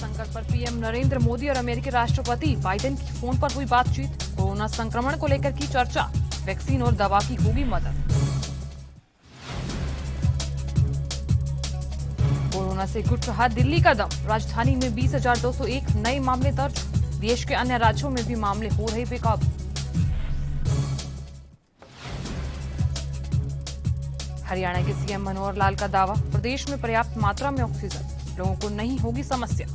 संकट पर पीएम नरेंद्र मोदी और अमेरिकी राष्ट्रपति बाइडेन की फोन पर हुई बातचीत। कोरोना संक्रमण को लेकर की चर्चा, वैक्सीन और दवा की होगी मदद। कोरोना से घुट रहा दिल्ली का दम, राजधानी में 20,201 नए मामले दर्ज। देश के अन्य राज्यों में भी मामले हो रहे बेकाबू। हरियाणा के सीएम मनोहर लाल का दावा, प्रदेश में पर्याप्त मात्रा में ऑक्सीजन, लोगों को नहीं होगी समस्या।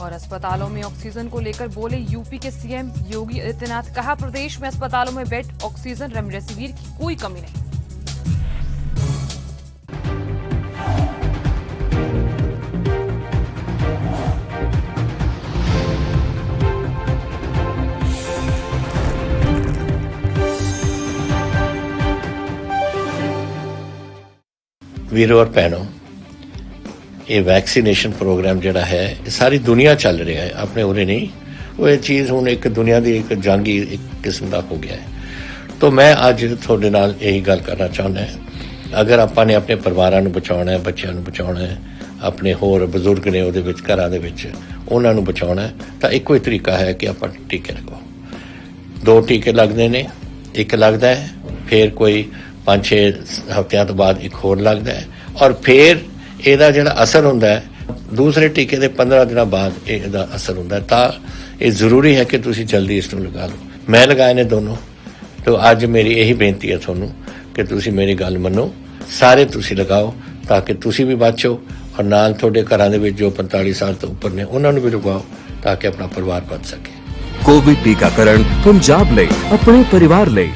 और अस्पतालों में ऑक्सीजन को लेकर बोले यूपी के सीएम योगी आदित्यनाथ, कहा प्रदेश में अस्पतालों में बेड, ऑक्सीजन, रेमडेसिविर की कोई कमी नहीं। वीरों और बहनों, ये वैक्सीनेशन प्रोग्राम जड़ा है सारी दुनिया चल रहा है, अपने उरे नहीं। वो ये चीज़ हुण एक दुनिया की एक जंगी एक किस्म का हो गया है। तो मैं अज थोड़े नाल यही गल करना चाहुंदा है, अगर आपां ने अपने परिवारां नूं बचाउणा है, बच्चों नूं बचाउणा है, अपने होर बजुर्ग ने उहदे विच घरां दे विच उहनां नूं बचाउणा है, तां इक्को ही तरीका है कि आपां टीके लगाओ। 2 टीके लगदे ने, एक लगदा है, फिर कोई 5-6 हफ्तियां तो बाद एक होर लगदा है, और फिर ਇਹਦਾ ਜਿਹੜਾ ਅਸਰ ਹੁੰਦਾ ਹੈ ਦੂਸਰੇ ਟੀਕੇ ਦੇ 15 ਦਿਨਾਂ ਬਾਅਦ ਇਹਦਾ ਅਸਰ ਹੁੰਦਾ ਹੈ। ਤਾਂ ਇਹ ਜ਼ਰੂਰੀ ਹੈ ਕਿ ਤੁਸੀਂ ਜਲਦੀ ਇਸ ਨੂੰ ਲਗਾ ਲਓ। ਮੈਂ ਲਗਾਏ ਨੇ ਦੋਨੋਂ। तो ਅੱਜ ਮੇਰੀ ਇਹੀ ਬੇਨਤੀ ਹੈ ਤੁਹਾਨੂੰ ਕਿ ਤੁਸੀਂ ਮੇਰੀ ਗੱਲ ਮੰਨੋ, ਸਾਰੇ ਤੁਸੀਂ ਲਗਾਓ ਤਾਂ ਕਿ ਤੁਸੀਂ ਵੀ ਬਚੋ ਔਰ ਨਾਲ ਤੁਹਾਡੇ ਘਰਾਂ ਦੇ ਵਿੱਚ ਜੋ 45 ਸਾਲ ਤੋਂ ਉੱਪਰ ਨੇ ਉਹਨਾਂ ਨੂੰ ਵੀ ਲਗਾਓ ਤਾਂ ਕਿ ਆਪਣਾ ਪਰਿਵਾਰ ਬਚ ਸਕੇ। कोविड टीकाकरण पंजाब ਲਈ ਆਪਣੇ ਪਰਿਵਾਰ ਲਈ।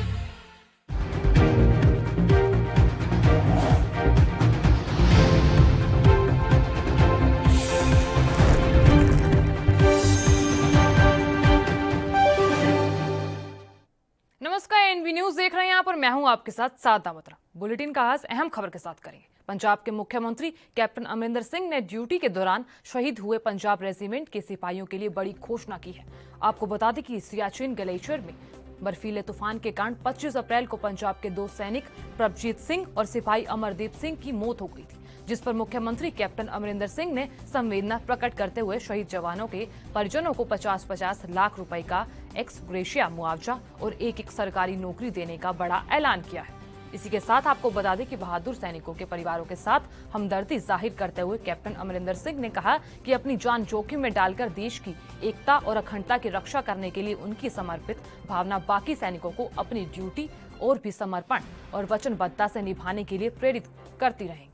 एनवी न्यूज देख रहे हैं आप और मैं हूं आपके साथ साधना बत्रा। बुलेटिन का आगाज अहम खबर के साथ करेंगे। पंजाब के मुख्यमंत्री कैप्टन अमरिंदर सिंह ने ड्यूटी के दौरान शहीद हुए पंजाब रेजिमेंट के सिपाहियों के लिए बड़ी घोषणा की है। आपको बता दें कि सियाचिन ग्लेशियर में बर्फीले तूफान के कारण 25 अप्रैल को पंजाब के 2 सैनिक प्रभजीत सिंह और सिपाही अमरदीप सिंह की मौत हो गई थी, जिस पर मुख्यमंत्री कैप्टन अमरिंदर सिंह ने संवेदना प्रकट करते हुए शहीद जवानों के परिजनों को 50-50 लाख रुपए का एक्स ग्रेशिया मुआवजा और एक सरकारी नौकरी देने का बड़ा ऐलान किया है। इसी के साथ आपको बता दें कि बहादुर सैनिकों के परिवारों के साथ हमदर्दी जाहिर करते हुए कैप्टन अमरिंदर सिंह ने कहा कि अपनी जान जोखिम में डालकर देश की एकता और अखंडता की रक्षा करने के लिए उनकी समर्पित भावना बाकी सैनिकों को अपनी ड्यूटी और भी समर्पण और वचनबद्धता से निभाने के लिए प्रेरित करती रहेंगी।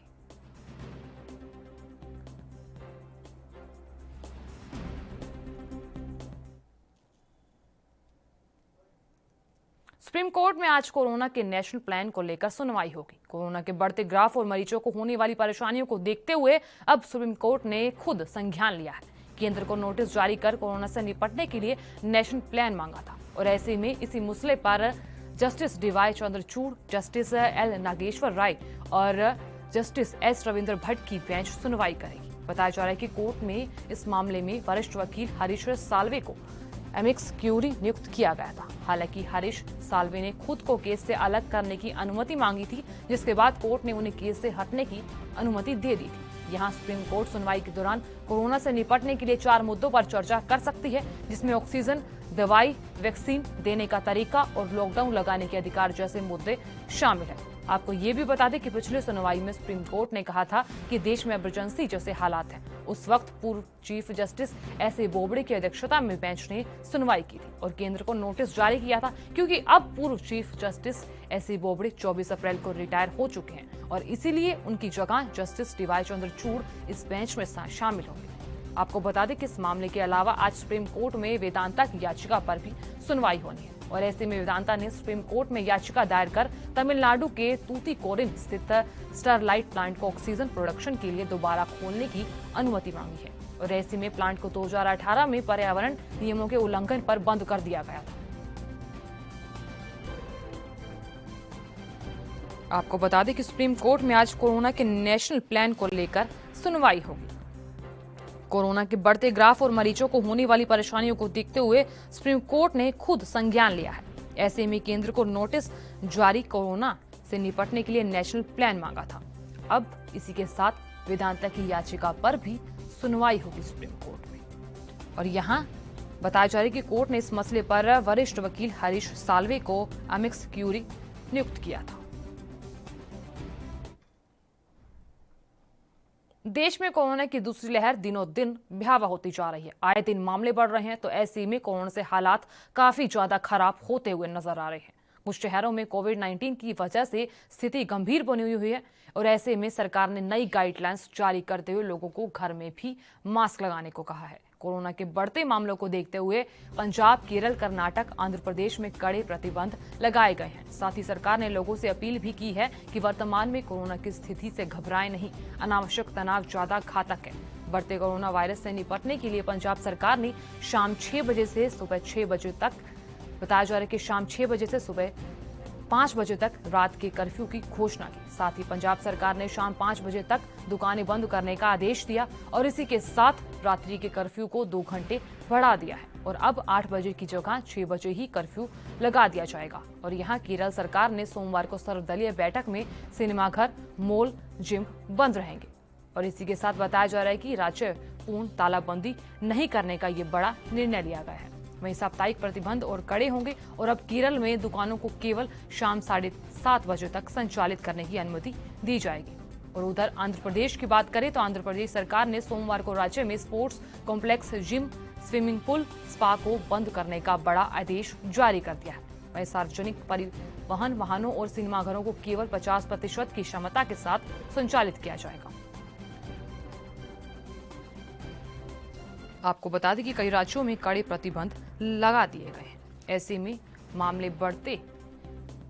सुप्रीम कोर्ट में आज कोरोना के नेशनल प्लान को लेकर सुनवाई होगी। कोरोना के बढ़ते ग्राफ और मरीजों को होने वाली परेशानियों को देखते हुए अब सुप्रीम कोर्ट ने खुद संज्ञान लिया है। केंद्र को नोटिस जारी कर कोरोना से निपटने के लिए नेशनल प्लान मांगा था और ऐसे में इसी मसले पर जस्टिस डीवाई चंद्रचूड़, जस्टिस एल नागेश्वर राय और जस्टिस एस रविंद्र भट्ट की बेंच सुनवाई करेगी। बताया जा रहा है कि कोर्ट में इस मामले में वरिष्ठ वकील हरीश साल्वे को एमिक्स क्यूरी नियुक्त किया गया था। हालांकि हरीश साल्वे ने खुद को केस से अलग करने की अनुमति मांगी थी, जिसके बाद कोर्ट ने उन्हें केस से हटने की अनुमति दे दी थी। यहां सुप्रीम कोर्ट सुनवाई के दौरान कोरोना से निपटने के लिए 4 मुद्दों पर चर्चा कर सकती है, जिसमें ऑक्सीजन, दवाई, वैक्सीन देने का तरीका और लॉकडाउन लगाने के अधिकार जैसे मुद्दे शामिल हैं। आपको ये भी बता दें कि पिछले सुनवाई में सुप्रीम कोर्ट ने कहा था कि देश में इमरजेंसी जैसे हालात हैं। उस वक्त पूर्व chief justice S A Bobde की अध्यक्षता में बेंच ने सुनवाई की थी और केंद्र को नोटिस जारी किया था, क्योंकि अब पूर्व chief justice S A Bobde 24 अप्रैल को रिटायर हो चुके हैं और इसीलिए उनकी जगह जस्टिस डीवाई चंद्रचूड़ इस बेंच में शामिल होंगे। आपको बता दें कि इस मामले के अलावा आज सुप्रीम कोर्ट में वेदांता की याचिका पर भी सुनवाई होनी है और ऐसे में वेदांता ने सुप्रीम कोर्ट में याचिका दायर कर तमिलनाडु के तूतीकोरिन स्थित स्टरलाइट प्लांट को ऑक्सीजन प्रोडक्शन के लिए दोबारा खोलने की अनुमति मांगी है और ऐसे में प्लांट को 2018 में पर्यावरण नियमों के उल्लंघन पर बंद कर दिया गया था। आपको बता दें कि सुप्रीम कोर्ट में आज कोरोना के नेशनल प्लान को लेकर सुनवाई होगी। कोरोना के बढ़ते ग्राफ और मरीजों को होने वाली परेशानियों को देखते हुए सुप्रीम कोर्ट ने खुद संज्ञान लिया है। ऐसे में केंद्र को नोटिस जारी कोरोना से निपटने के लिए नेशनल प्लान मांगा था। अब इसी के साथ वेदांता की याचिका पर भी सुनवाई होगी सुप्रीम कोर्ट में। और यहाँ बताया जा रहा है कि कोर्ट ने इस मसले पर वरिष्ठ वकील हरीश साल्वे को अमिक्स क्यूरी नियुक्त किया था। देश में कोरोना की दूसरी लहर दिनों दिन भयावह होती जा रही है। आए दिन मामले बढ़ रहे हैं, तो ऐसे में कोरोना से हालात काफी ज्यादा खराब होते हुए नजर आ रहे हैं। कुछ शहरों में कोविड-19 की वजह से स्थिति गंभीर बनी हुई है और ऐसे में सरकार ने नई गाइडलाइंस जारी करते हुए लोगों को घर में भी मास्क लगाने को कहा है। कोरोना के बढ़ते मामलों को देखते हुए पंजाब, केरल, कर्नाटक, आंध्र प्रदेश में कड़े प्रतिबंध लगाए गए हैं। साथ ही सरकार ने लोगों से अपील भी की है कि वर्तमान में कोरोना की स्थिति से घबराएं नहीं। अनावश्यक तनाव ज्यादा घातक है। बढ़ते कोरोना वायरस से निपटने के लिए पंजाब सरकार ने शाम 6 बजे से सुबह 6 बजे तक, बताया जा रहा है कि शाम 6 बजे से सुबह 5 बजे तक रात के कर्फ्यू की घोषणा की। साथ ही पंजाब सरकार ने शाम 5 बजे तक दुकानें बंद करने का आदेश दिया और इसी के साथ रात्रि के कर्फ्यू को 2 घंटे बढ़ा दिया है और अब 8 बजे की जगह 6 बजे ही कर्फ्यू लगा दिया जाएगा। और यहाँ केरल सरकार ने सोमवार को सर्वदलीय बैठक में सिनेमाघर, मॉल, जिम बंद रहेंगे और इसी के साथ बताया जा रहा है कि राज्य पूर्ण तालाबंदी नहीं करने का ये बड़ा निर्णय लिया गया है। वहीं साप्ताहिक प्रतिबंध और कड़े होंगे और अब केरल में दुकानों को केवल शाम 7:30 बजे तक संचालित करने की अनुमति दी जाएगी। और उधर आंध्र प्रदेश की बात करें तो आंध्र प्रदेश सरकार ने सोमवार को राज्य में sports complex, gym, swimming pool, spa को बंद करने का बड़ा आदेश जारी कर दिया है। वहीं सार्वजनिक परिवहन वाहनों और सिनेमाघरों को केवल 50% की क्षमता के साथ संचालित किया जाएगा। आपको बता दें कि कई राज्यों में कड़े प्रतिबंध लगा दिए गए हैं। ऐसे में मामले बढ़ते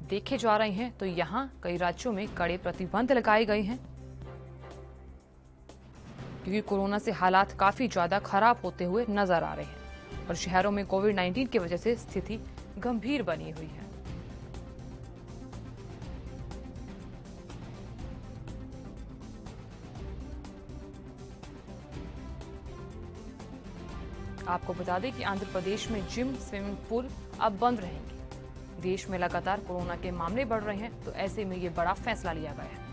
देखे जा रहे हैं, तो यहाँ कई राज्यों में कड़े प्रतिबंध लगाए गए हैं क्योंकि कोरोना से हालात काफी ज्यादा खराब होते हुए नजर आ रहे हैं और शहरों में कोविड-19 की वजह से स्थिति गंभीर बनी हुई है। आपको बता दें कि आंध्र प्रदेश में जिम, स्विमिंग पूल अब बंद रहेंगे। देश में लगातार कोरोना के मामले बढ़ रहे हैं, तो ऐसे में ये बड़ा फैसला लिया गया है।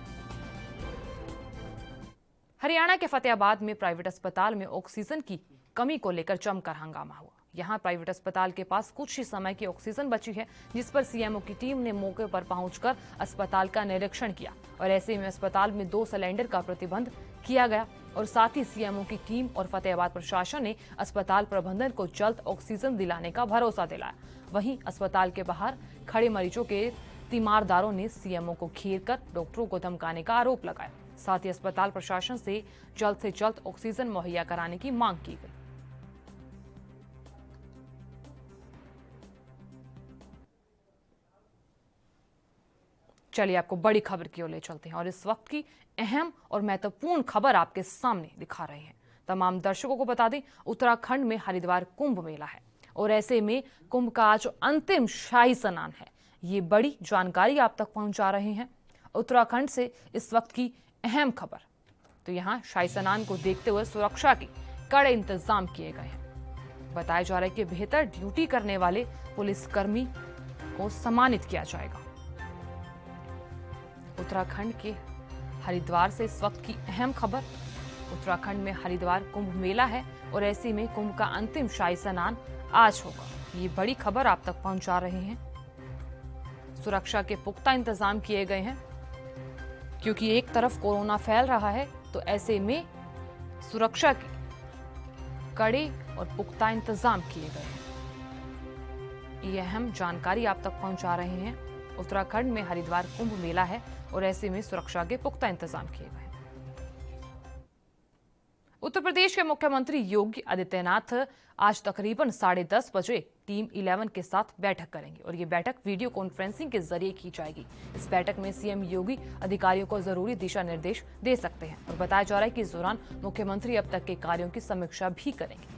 हरियाणा के फतेहाबाद में प्राइवेट अस्पताल में ऑक्सीजन की कमी को लेकर जमकर हंगामा हुआ। यहाँ प्राइवेट अस्पताल के पास कुछ ही समय की ऑक्सीजन बची है, जिस पर सीएमओ की टीम ने मौके पर पहुंचकर अस्पताल का निरीक्षण किया और ऐसे में अस्पताल में 2 सिलेंडर का प्रतिबंध किया गया और साथ ही सीएमओ की टीम और फतेहाबाद प्रशासन ने अस्पताल प्रबंधन को जल्द ऑक्सीजन दिलाने का भरोसा दिलाया। वहीं अस्पताल के बाहर खड़े मरीजों के तीमारदारों ने सीएमओ को घेरकर डॉक्टरों को धमकाने का आरोप लगाया। साथ ही अस्पताल प्रशासन से जल्द ऑक्सीजन मुहैया कराने की मांग की गई। चलिए आपको बड़ी खबर की ओर ले चलते हैं और इस वक्त की अहम और महत्वपूर्ण खबर आपके सामने दिखा रहे हैं। तमाम दर्शकों को बता दें, उत्तराखंड में हरिद्वार कुंभ मेला है और ऐसे में कुंभ का आज अंतिम शाही स्नान है। ये बड़ी जानकारी आप तक पहुंचा रहे हैं उत्तराखंड से इस वक्त की अहम खबर। तो यहाँ शाही स्नान को देखते हुए सुरक्षा के कड़े इंतजाम किए गए हैं। बताया जा रहा है कि बेहतर ड्यूटी करने वाले पुलिसकर्मी को सम्मानित किया जाएगा। उत्तराखंड के हरिद्वार से इस वक्त की अहम खबर। उत्तराखंड में हरिद्वार कुंभ मेला है और ऐसे में कुंभ का अंतिम शाही स्नान आज होगा। ये बड़ी खबर आप तक पहुंचा रहे हैं। सुरक्षा के पुख्ता इंतजाम किए गए हैं क्योंकि एक तरफ कोरोना फैल रहा है, तो ऐसे में सुरक्षा के कड़े और पुख्ता इंतजाम किए गए हैं। ये अहम जानकारी आप तक पहुंचा रहे हैं। उत्तराखंड में हरिद्वार कुंभ मेला है और ऐसे में सुरक्षा के पुख्ता इंतजाम किए गए हैं। उत्तर प्रदेश के मुख्यमंत्री योगी आदित्यनाथ आज तकरीबन 10:30 बजे टीम 11 के साथ बैठक करेंगे और ये बैठक वीडियो कॉन्फ्रेंसिंग के जरिए की जाएगी। इस बैठक में सीएम योगी अधिकारियों को जरूरी दिशा निर्देश दे सकते हैं और बताया जा रहा है कि इस दौरान मुख्यमंत्री अब तक के कार्यों की समीक्षा भी करेंगे।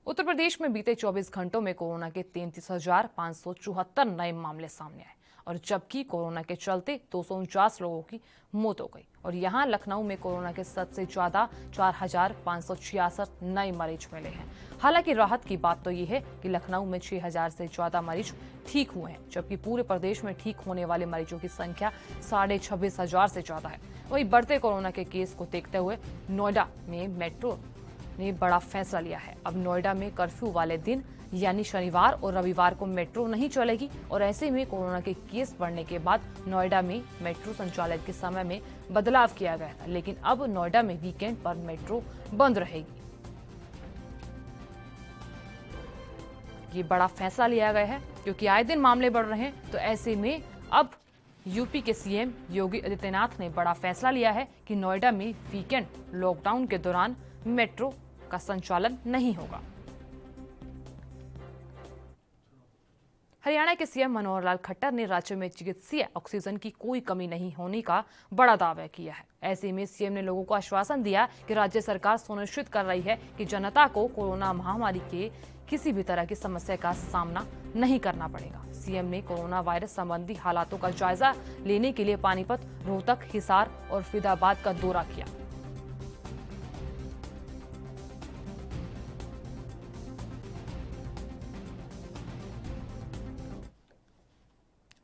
उत्तर प्रदेश में बीते 24 घंटों में कोरोना के 33,574 नए मामले सामने आए और जबकि कोरोना के चलते 249 लोगों की मौत हो गई। और यहाँ लखनऊ में कोरोना के सबसे ज्यादा 4,566 नए मरीज मिले हैं। हालांकि राहत की बात तो ये है कि लखनऊ में 6,000 से ज्यादा मरीज ठीक हुए हैं, जबकि पूरे प्रदेश में ठीक होने वाले मरीजों की संख्या 26,500 से ज्यादा है। वहीं बढ़ते कोरोना के केस को देखते हुए नोएडा में मेट्रो ने बड़ा फैसला लिया है। अब नोएडा में कर्फ्यू वाले दिन यानी शनिवार और रविवार को मेट्रो नहीं चलेगी और ऐसे में कोरोना के केस बढ़ने के बाद नोएडा में मेट्रो संचालन के समय में बदलाव किया गया था, लेकिन अब नोएडा में वीकेंड पर मेट्रो बंद रहेगी। ये बड़ा फैसला लिया गया है क्योंकि आए दिन मामले बढ़ रहे हैं। तो ऐसे में अब यूपी के सीएम योगी आदित्यनाथ ने बड़ा फैसला लिया है कि नोएडा में वीकेंड लॉकडाउन के दौरान मेट्रो का संचालन नहीं होगा। हरियाणा के सीएम मनोहर लाल खट्टर ने राज्य में चिकित्सीय ऑक्सीजन की कोई कमी नहीं होने का बड़ा दावा किया है। ऐसे में सीएम ने लोगों को आश्वासन दिया कि राज्य सरकार सुनिश्चित कर रही है कि जनता को कोरोना महामारी के किसी भी तरह की समस्या का सामना नहीं करना पड़ेगा। सीएम ने कोरोना वायरस संबंधी हालातों का जायजा लेने के लिए पानीपत, रोहतक, हिसार और फरीदाबाद का दौरा किया।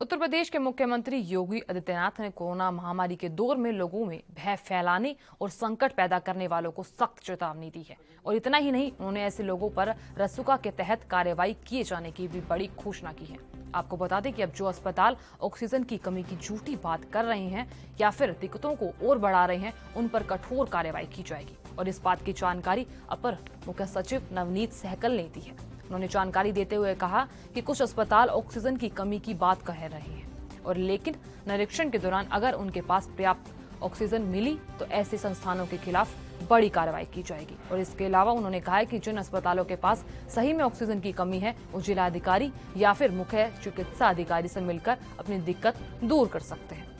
उत्तर प्रदेश के मुख्यमंत्री योगी आदित्यनाथ ने कोरोना महामारी के दौर में लोगों में भय फैलाने और संकट पैदा करने वालों को सख्त चेतावनी दी है। और इतना ही नहीं, उन्होंने ऐसे लोगों पर रसूखा के तहत कार्रवाई किए जाने की भी बड़ी घोषणा की है। आपको बता दें कि अब जो अस्पताल ऑक्सीजन की कमी की झूठी बात कर रहे हैं या फिर दिक्कतों को और बढ़ा रहे हैं, उन पर कठोर कार्रवाई की जाएगी। और इस बात की जानकारी अपर मुख्य सचिव नवनीत सहगल ने दी है। उन्होंने जानकारी देते हुए कहा कि कुछ अस्पताल ऑक्सीजन की कमी की बात कह रहे हैं और लेकिन निरीक्षण के दौरान अगर उनके पास पर्याप्त ऑक्सीजन मिली तो ऐसे संस्थानों के खिलाफ बड़ी कार्रवाई की जाएगी। और इसके अलावा उन्होंने कहा है कि जिन अस्पतालों के पास सही में ऑक्सीजन की कमी है वो जिलाधिकारी या फिर मुख्य चिकित्सा अधिकारी से मिलकर अपनी दिक्कत दूर कर सकते हैं।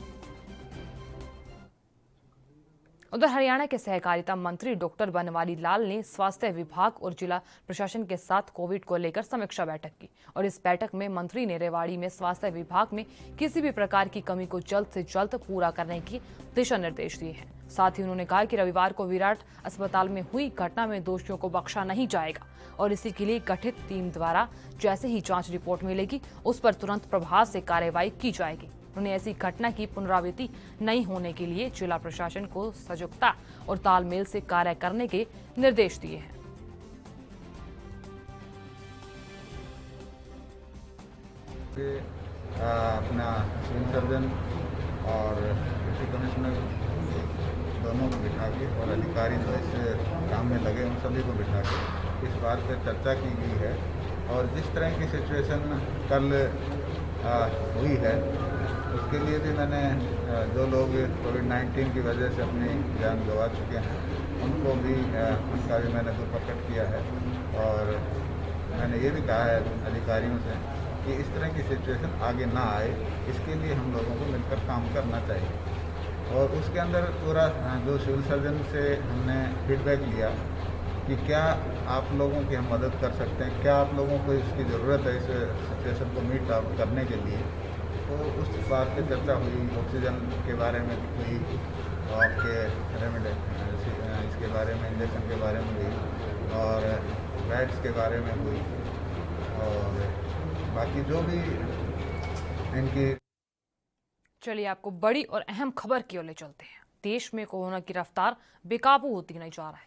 उधर हरियाणा के सहकारिता मंत्री डॉक्टर बनवारी लाल ने स्वास्थ्य विभाग और जिला प्रशासन के साथ कोविड को लेकर समीक्षा बैठक की। और इस बैठक में मंत्री ने रेवाड़ी में स्वास्थ्य विभाग में किसी भी प्रकार की कमी को जल्द से जल्द पूरा करने की दिशा निर्देश दिए हैं। साथ ही उन्होंने कहा कि रविवार को विराट अस्पताल में हुई घटना में दोषियों को बख्शा नहीं जाएगा और इसी के लिए गठित टीम द्वारा जैसे ही जांच रिपोर्ट मिलेगी उस पर तुरंत प्रभाव से कार्रवाई की जाएगी। उन्हें ऐसी घटना की पुनरावृत्ति नहीं होने के लिए जिला प्रशासन को सजगता और तालमेल से कार्य करने के निर्देश दिए हैं। अपना सिविल सर्जन और डिप्टी कमिश्नर दोनों को बिठा के और अधिकारी जो इस काम में लगे उन सभी को बिठा के इस बात पर चर्चा की गई है। और जिस तरह की सिचुएशन कल हुई है उसके लिए भी मैंने जो लोग कोविड-19 की वजह से अपनी जान गंवा चुके हैं उनको भी उनका भी मैंने दुख प्रकट किया है। और मैंने ये भी कहा है अधिकारियों से कि इस तरह की सिचुएशन आगे ना आए, इसके लिए हम लोगों को मिलकर काम करना चाहिए। और उसके अंदर पूरा जो सिविल सर्जन से हमने फीडबैक लिया कि क्या आप लोगों की हम मदद कर सकते हैं, क्या आप लोगों को इसकी ज़रूरत है इस सिचुएशन को मीट आउट करने के लिए। तो उस बात पे चर्चा हुई, ऑक्सीजन के बारे में हुई, आपके रेमेडी इसके बारे में, इंजेक्शन के बारे में हुई और बेड्स के बारे में हुई और बाकी जो भी इनकी। चलिए आपको बड़ी और अहम खबर की ओर ले चलते हैं। देश में कोरोना की रफ्तार बेकाबू होती नहीं जा रहा है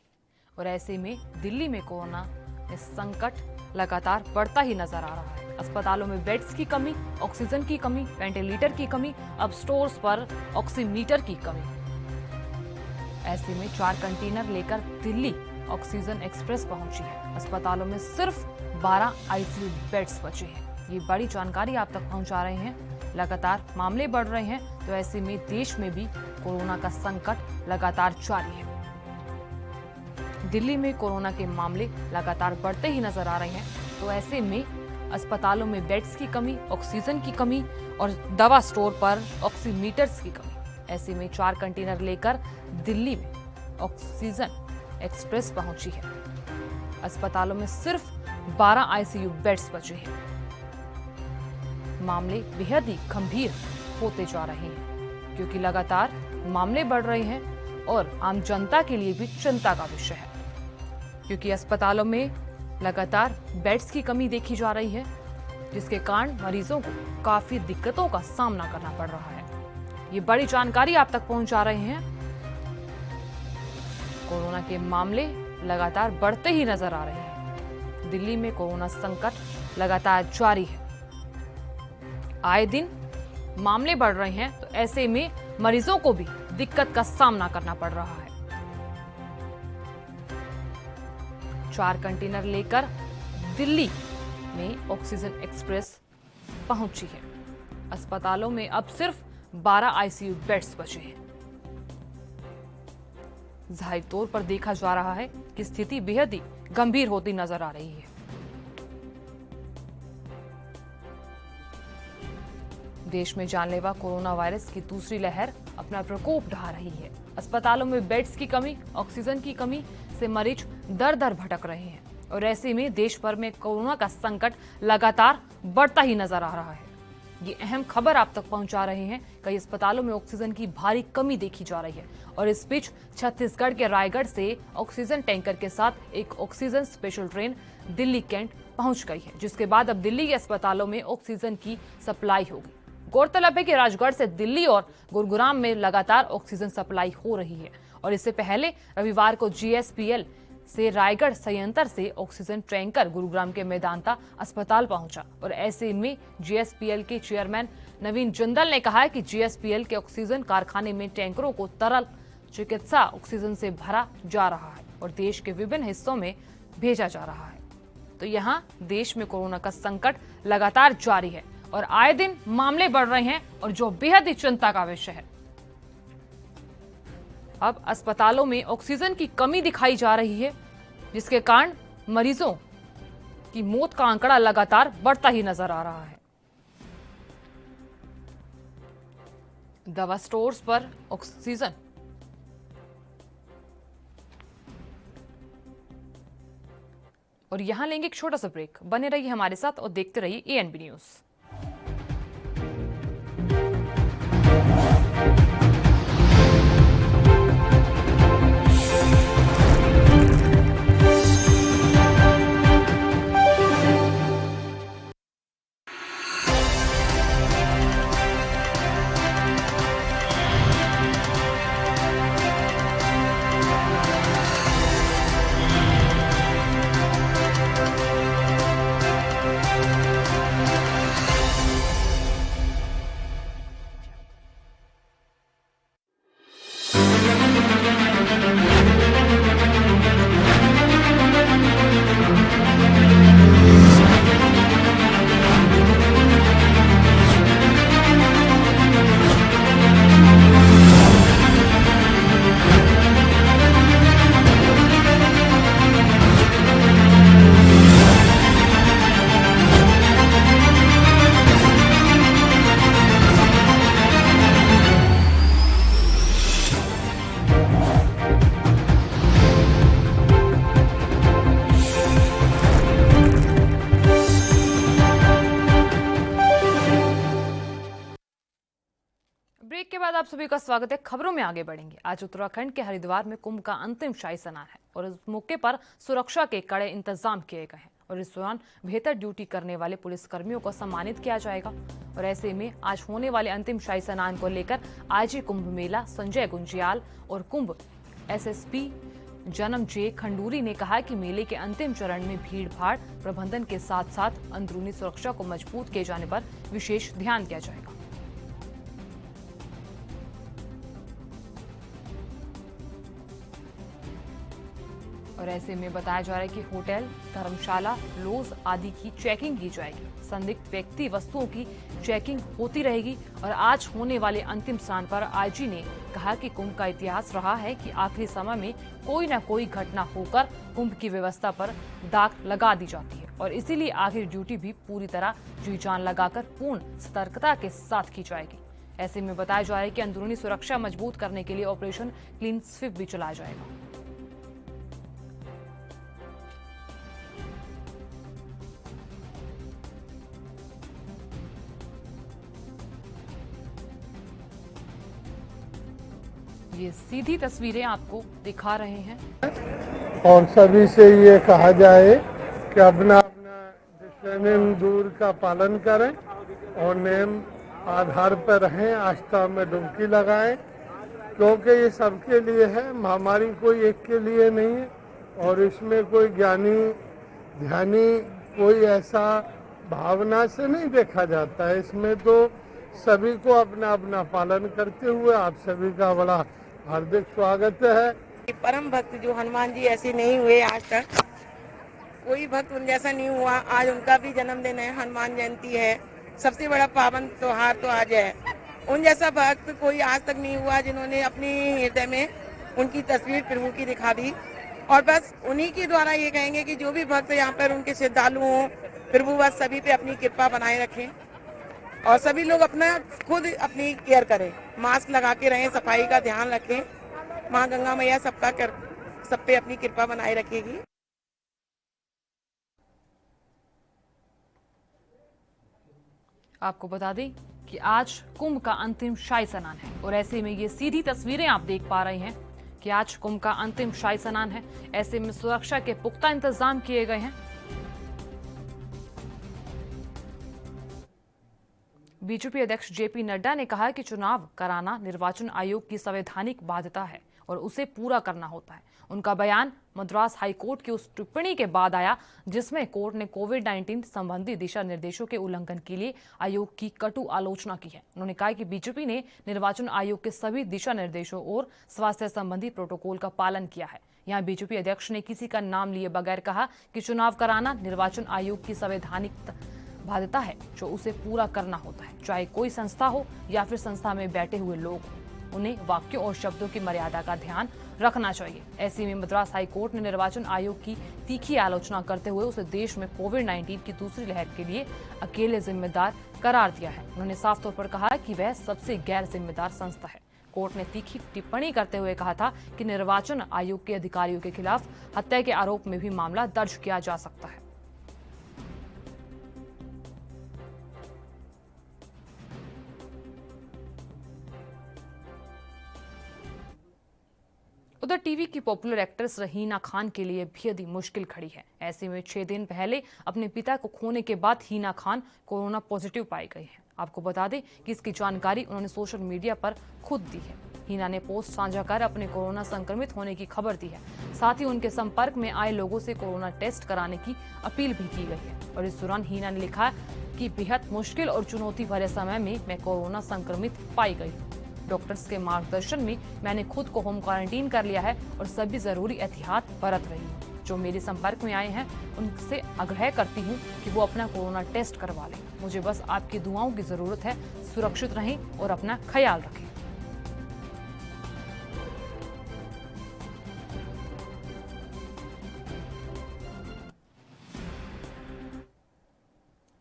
और ऐसे में दिल्ली में कोरोना में संकट लगातार बढ़ता ही नजर आ रहा है। अस्पतालों में बेड्स की कमी, ऑक्सीजन की कमी, वेंटिलेटर की कमी, अब स्टोर्स पर ऑक्सीमीटर की कमी। ऐसे में 4 कंटेनर लेकर दिल्ली ऑक्सीजन एक्सप्रेस पहुंची है। अस्पतालों में सिर्फ 12 आईसीयू बेड्स बचे हैं। ये बड़ी जानकारी आप तक पहुंचा रहे हैं। लगातार मामले बढ़ रहे हैं तो ऐसे में देश में भी कोरोना का संकट लगातार जारी है। दिल्ली में कोरोना के मामले लगातार बढ़ते ही नजर आ रहे हैं तो ऐसे में अस्पतालों में बेड्स की कमी, ऑक्सीजन की कमी और दवा स्टोर पर ऑक्सीमीटर्स की कमी। ऐसे में 4 कंटेनर लेकर दिल्ली में ऑक्सीजन एक्सप्रेस पहुंची है। अस्पतालों में सिर्फ 12 आईसीयू बेड्स बचे हैं। मामले बेहद ही गंभीर होते जा रहे हैं, क्योंकि लगातार मामले बढ़ रहे हैं और आम जनता के लिए भी चिंता का विषय है, क्योंकि अस्पतालों में लगातार बेड्स की कमी देखी जा रही है, जिसके कारण मरीजों को काफी दिक्कतों का सामना करना पड़ रहा है। ये बड़ी जानकारी आप तक पहुंचा रहे हैं। कोरोना के मामले लगातार बढ़ते ही नजर आ रहे हैं। दिल्ली में कोरोना संकट लगातार जारी है। आए दिन मामले बढ़ रहे हैं, तो ऐसे में मरीजों को भी दिक्कत का सामना करना पड़ रहा है। 4 कंटेनर लेकर दिल्ली में ऑक्सीजन एक्सप्रेस पहुंची है। अस्पतालों में अब सिर्फ 12 आईसीयू बेड्स बचे हैं। जाहिर तौर पर देखा जा रहा है कि स्थिति बेहद ही गंभीर होती नजर आ रही है। देश में जानलेवा कोरोना वायरस की दूसरी लहर अपना प्रकोप ढा रही है। अस्पतालों में बेड्स की कमी, ऑक्सीजन की कमी से मरीज दर दर भटक रहे हैं और ऐसे में देश भर में कोरोना का संकट लगातार बढ़ता ही नजर आ रहा है। ये अहम खबर आप तक पहुंचा रहे हैं। कई अस्पतालों में ऑक्सीजन की भारी कमी देखी जा रही है और इस बीच छत्तीसगढ़ के रायगढ़ से ऑक्सीजन टैंकर के साथ एक oxygen special train Delhi cantt पहुंच गई है, जिसके बाद अब दिल्ली के अस्पतालों में ऑक्सीजन की सप्लाई होगी। गौरतलब है कि राजगढ़ से दिल्ली और गुरुग्राम में लगातार ऑक्सीजन सप्लाई हो रही है और इससे पहले रविवार को जीएसपीएल से रायगढ़ संयंत्र से ऑक्सीजन टैंकर गुरुग्राम के मेदांता अस्पताल पहुंचा और ऐसे में जीएसपीएल के चेयरमैन नवीन जिंदल ने कहा है कि जीएसपीएल के ऑक्सीजन कारखाने में टैंकरों को तरल चिकित्सा ऑक्सीजन से भरा जा रहा है और देश के विभिन्न हिस्सों में भेजा जा रहा है। तो यहाँ देश में कोरोना का संकट लगातार जारी है और आए दिन मामले बढ़ रहे हैं और जो बेहद ही चिंता का विषय है। अब अस्पतालों में ऑक्सीजन की कमी दिखाई जा रही है, जिसके कारण मरीजों की मौत का आंकड़ा लगातार बढ़ता ही नजर आ रहा है। दवा स्टोर्स पर ऑक्सीजन और यहां लेंगे एक छोटा सा ब्रेक। बने रहिए हमारे साथ और देखते रहिए एएनबी न्यूज। ब्रेक के बाद आप सभी का स्वागत है। खबरों में आगे बढ़ेंगे। आज उत्तराखंड के हरिद्वार में कुंभ का अंतिम शाही स्नान है और इस मौके पर सुरक्षा के कड़े इंतजाम किए गए हैं और इस दौरान बेहतर ड्यूटी करने वाले पुलिसकर्मियों को सम्मानित किया जाएगा। और ऐसे में आज होने वाले अंतिम शाही स्नान को लेकर आईजी कुंभ मेला संजय गुंजियाल और कुंभ एसएसपी जन्म जे खंडूरी ने कहा कि मेले के अंतिम चरण में भीड़ भाड़ प्रबंधन के साथ साथ अंदरूनी सुरक्षा को मजबूत किए जाने पर विशेष ध्यान दिया जाएगा। और ऐसे में बताया जा रहा है कि होटल, धर्मशाला, लॉज आदि की चेकिंग की जाएगी। संदिग्ध व्यक्ति वस्तुओं की चेकिंग होती रहेगी। और आज होने वाले अंतिम स्नान पर आईजी ने कहा कि कुंभ का इतिहास रहा है कि आखिरी समय में कोई न कोई घटना होकर कुंभ की व्यवस्था पर दाग लगा दी जाती है और इसीलिए आखिरी ड्यूटी भी पूरी तरह जी जान लगाकर पूर्ण सतर्कता के साथ की जाएगी। ऐसे में बताया जा रहा है कि अंदरूनी सुरक्षा मजबूत करने के लिए ऑपरेशन क्लीन स्वीप भी चलाया जाएगा। ये सीधी तस्वीरें आपको दिखा रहे हैं। और सभी से ये कहा जाए कि अपना डिस्टेंसिंग दूर का पालन करें और नियम आधार पर रहें, आस्था में डुबकी लगाएं, क्योंकि ये सबके लिए है। महामारी कोई एक के लिए नहीं है और इसमें कोई ज्ञानी ध्यानी कोई ऐसा भावना से नहीं देखा जाता है। इसमें तो सभी को अपना अपना पालन करते हुए आप सभी का बड़ा हार्दिक स्वागत है। परम भक्त जो हनुमान जी ऐसे नहीं हुए आज तक, कोई भक्त उन जैसा नहीं हुआ। आज उनका भी जन्मदिन है, हनुमान जयंती है, सबसे बड़ा पावन त्योहार तो आज है। उन जैसा भक्त कोई आज तक नहीं हुआ जिन्होंने अपनी हृदय में उनकी तस्वीर प्रभु की दिखा दी। और बस उन्हीं के द्वारा ये कहेंगे कि जो भी भक्त यहाँ पर उनके श्रद्धालु हों, प्रभु बस सभी पे अपनी कृपा बनाए रखें और सभी लोग अपना खुद अपनी केयर करें, मास्क लगा के रहें, सफाई का ध्यान रखें। माँ गंगा मैया सब पे अपनी कृपा बनाए रखेगी। आपको बता दें कि आज कुंभ का अंतिम शाही स्नान है और ऐसे में ये सीधी तस्वीरें आप देख पा रहे हैं कि आज कुंभ का अंतिम शाही स्नान है। ऐसे में सुरक्षा के पुख्ता इंतजाम किए गए हैं। बीजेपी अध्यक्ष जेपी नड्डा ने कहा कि चुनाव कराना निर्वाचन आयोग की संवैधानिक बाध्यता है और उसे पूरा करना होता है। उनका बयान मद्रास हाईकोर्ट की उस टिप्पणी के बाद आया जिसमें कोर्ट ने कोविड-19 संबंधी दिशा निर्देशों के उल्लंघन के लिए आयोग की कटु आलोचना की है। उन्होंने कहा कि बीजेपी ने निर्वाचन आयोग के सभी दिशा निर्देशों और स्वास्थ्य संबंधी प्रोटोकॉल का पालन किया है। यहाँ बीजेपी अध्यक्ष ने किसी का नाम लिए बगैर कहा कि चुनाव कराना निर्वाचन आयोग की संवैधानिक बाध्यता है जो उसे पूरा करना होता है, चाहे कोई संस्था हो या फिर संस्था में बैठे हुए लोग हो। उन्हें वाक्यों और शब्दों की मर्यादा का ध्यान रखना चाहिए। ऐसे में मद्रास हाईकोर्ट ने निर्वाचन आयोग की तीखी आलोचना करते हुए उसे देश में कोविड-19 की दूसरी लहर के लिए अकेले जिम्मेदार करार दिया है। उन्होंने साफ तौर पर कहा कि वह सबसे गैर जिम्मेदार संस्था है। कोर्ट ने तीखी टिप्पणी करते हुए कहा था कि निर्वाचन आयोग के अधिकारियों के खिलाफ हत्या के आरोप में भी मामला दर्ज किया जा सकता है। उधर टीवी की पॉपुलर एक्ट्रेस हीना खान के लिए बेहद ही मुश्किल खड़ी है। ऐसे में 6 दिन पहले अपने पिता को खोने के बाद हीना खान कोरोना पॉजिटिव पाई गई है। आपको बता दें कि इसकी जानकारी उन्होंने सोशल मीडिया पर खुद दी है। हीना ने पोस्ट साझा कर अपने कोरोना संक्रमित होने की खबर दी है। साथ ही उनके संपर्क में आए लोगों से कोरोना टेस्ट कराने की अपील भी की गई है। और इस दौरान हीना ने लिखा कि बेहद मुश्किल और चुनौती भरे समय में मैं कोरोना संक्रमित पाई गई। डॉक्टर्स के मार्गदर्शन में मैंने खुद को होम क्वारंटीन कर लिया है और सभी जरूरी एहतियात बरत रही हूँ। जो मेरे संपर्क में आए हैं उनसे आग्रह करती हूँ कि वो अपना कोरोना टेस्ट करवा लें। मुझे बस आपकी दुआओं की जरूरत है। सुरक्षित रहें और अपना ख्याल रखें।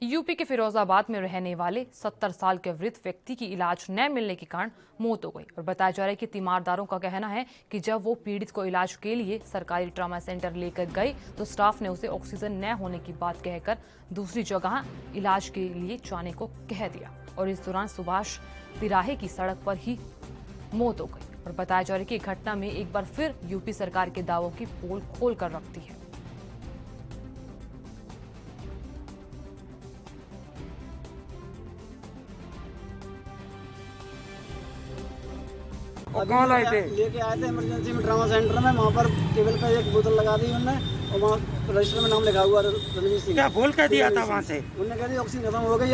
यूपी के फिरोजाबाद में रहने वाले 70 साल के वृद्ध व्यक्ति की इलाज न मिलने के कारण मौत हो गई और बताया जा रहा है कि तीमारदारों का कहना है कि जब वो पीड़ित को इलाज के लिए सरकारी ट्रॉमा सेंटर लेकर गए तो स्टाफ ने उसे ऑक्सीजन न होने की बात कहकर दूसरी जगह इलाज के लिए जाने को कह दिया और इस दौरान सुभाष तिराहे की सड़क पर ही मौत हो गई। और बताया जा रहा है कि घटना में एक बार फिर यूपी सरकार के दावों की पोल खोल कर रखती है। कहाँ लाए थे? लेके आए थे इमरजेंसी में ट्रॉमा सेंटर में। वहाँ पर टेबल पे एक बोतल लगा दी उन्होंने और वहाँ रजिस्टर में नाम लिखा हुआ रणजीत सिंह। क्या बोल कर दिया था वहाँ से? उन्होंने कहा दी ऑक्सीजन खत्म हो गई।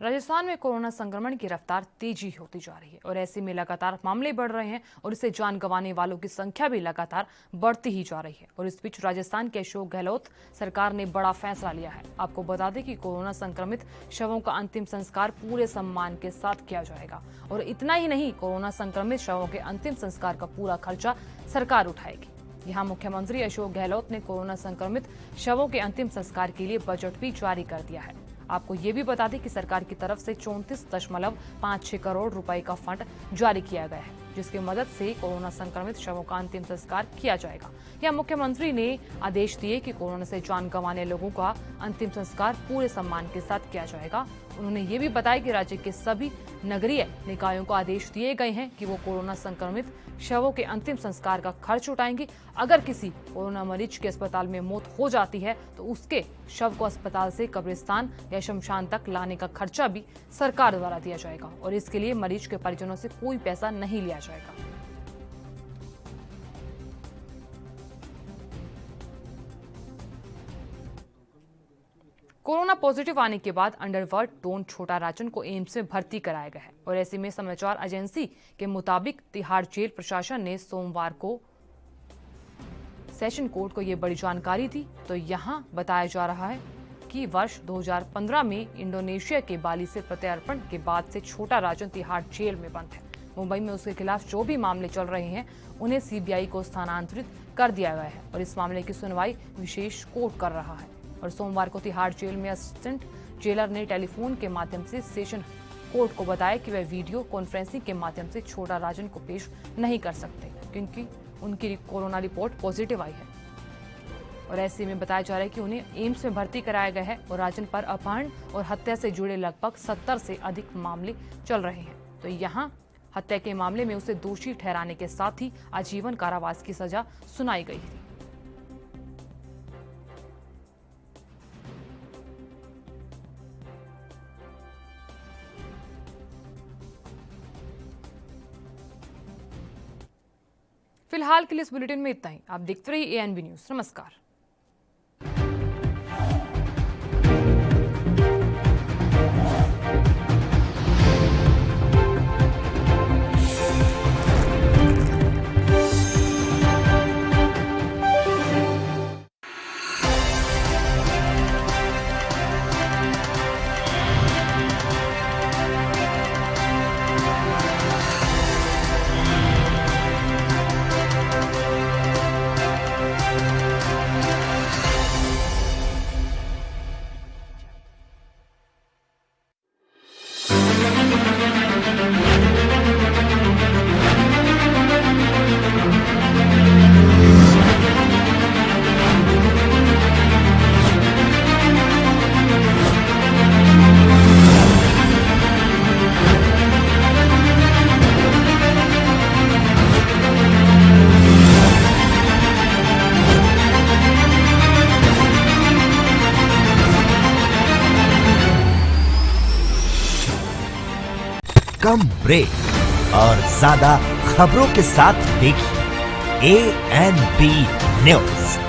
राजस्थान में कोरोना संक्रमण की रफ्तार तेजी होती जा रही है और ऐसे में लगातार मामले बढ़ रहे हैं और इससे जान गंवाने वालों की संख्या भी लगातार बढ़ती ही जा रही है। और इस बीच राजस्थान के अशोक गहलोत सरकार ने बड़ा फैसला लिया है। आपको बता दें कि कोरोना संक्रमित शवों का अंतिम संस्कार पूरे सम्मान के साथ किया जाएगा और इतना ही नहीं, कोरोना संक्रमित शवों के अंतिम संस्कार का पूरा खर्चा सरकार उठाएगी। यहाँ मुख्यमंत्री अशोक गहलोत ने कोरोना संक्रमित शवों के अंतिम संस्कार के लिए बजट भी जारी कर दिया है। आपको ये भी बता दें कि सरकार की तरफ से 34.56 करोड़ रुपए का फंड जारी किया गया है जिसकी मदद से कोरोना संक्रमित शवों का अंतिम संस्कार किया जाएगा। यह मुख्यमंत्री ने आदेश दिए कि कोरोना से जान गंवाने लोगों का अंतिम संस्कार पूरे सम्मान के साथ किया जाएगा उन्होंने ये भी बताया कि राज्य के सभी नगरीय निकायों को आदेश दिए गए हैं कि वो कोरोना संक्रमित शवों के अंतिम संस्कार का खर्च उठाएंगे। अगर किसी कोरोना मरीज के अस्पताल में मौत हो जाती है तो उसके शव को अस्पताल से कब्रिस्तान या शमशान तक लाने का खर्चा भी सरकार द्वारा दिया जाएगा और इसके लिए मरीज के परिजनों से कोई पैसा नहीं लिया जाएगा। कोरोना पॉजिटिव आने के बाद अंडरवर्ल्ड डॉन छोटा राजन को एम्स में भर्ती कराया गया है और ऐसे में समाचार एजेंसी के मुताबिक तिहाड़ जेल प्रशासन ने सोमवार को सेशन कोर्ट को यह बड़ी जानकारी दी। तो यहां बताया जा रहा है कि वर्ष 2015 में इंडोनेशिया के बाली से प्रत्यर्पण के बाद से छोटा राजन तिहाड़ जेल में बंद है। मुंबई में उसके खिलाफ जो भी मामले चल रहे हैं उन्हें सीबीआई को स्थानांतरित कर दिया गया है और इस मामले की सुनवाई विशेष कोर्ट कर रहा है। और सोमवार को तिहाड़ जेल में असिस्टेंट जेलर ने टेलीफोन के माध्यम से सेशन कोर्ट को बताया कि वह वीडियो कॉन्फ्रेंसिंग के माध्यम से छोटा राजन को पेश नहीं कर सकते क्योंकि उनकी कोरोना रिपोर्ट पॉजिटिव आई है और ऐसे में बताया जा रहा है कि उन्हें एम्स में भर्ती कराया गया है और राजन पर अपहरण और हत्या से जुड़े लगभग 70 से अधिक मामले चल रहे हैं। तो यहाँ हत्या के मामले में उसे दोषी ठहराने के साथ ही आजीवन कारावास की सजा सुनाई गई थी। फिलहाल के लिए इस बुलेटिन में इतना ही। आप देखते रहिए ANB न्यूज। नमस्कार। कम ब्रेक और ज्यादा खबरों के साथ देखिए ANB न्यूज।